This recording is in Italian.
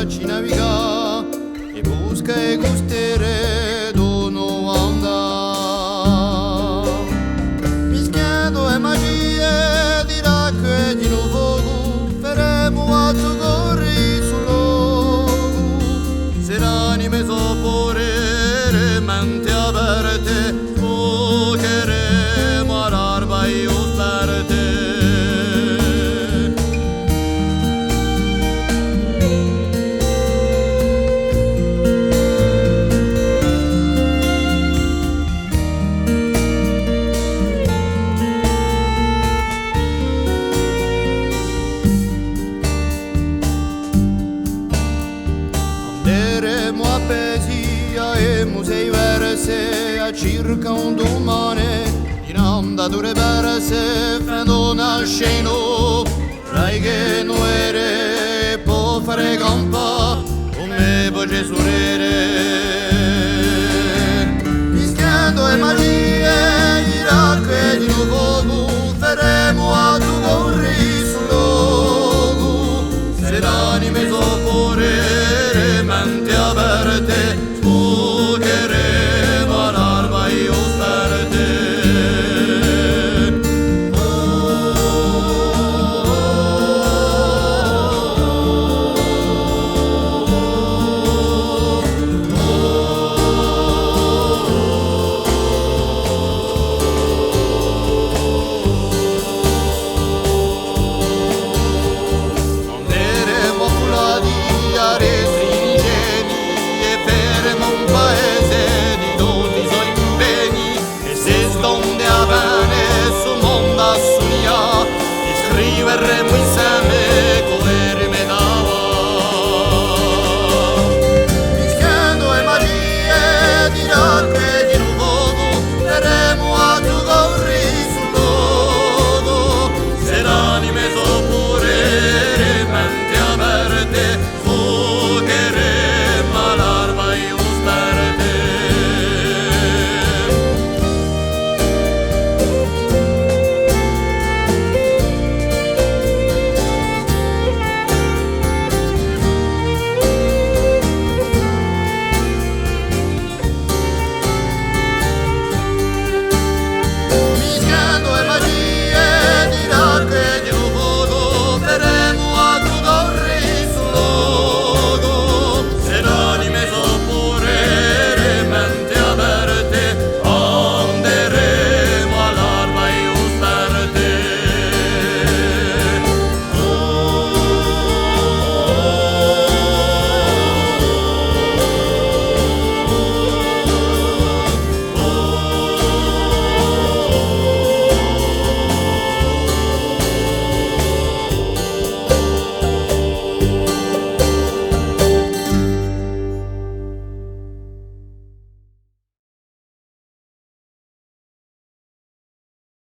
ci naviga e busca e gustere dono anda. Mischiando e magie di racco e di nuovo faremo a tu corri sul logo. Seranime sopporere mente aperte fuocheremo all'arba e osperte. Anderemo appesi e musei verse a circa un domani in onda dure verse fendo nasceno rai che non ere può fare campa come voce surere mischiando e magie di racco e di nuovo faremo a tu corri sul logo se l'anime sopporere mente aperte sfugheremo all'alba e osperte. Anderemo fulla di stringenti e faremo un paese di tutti i suoi impegni e se stonde a bene sul mondo assolia ti scriveremo insieme come rimedava mischiando e magie di racco e di nuovo faremo a tu corri sul logo se l'anime sopporere mente aperte fuocheremo all'alba e osperte. Mischiando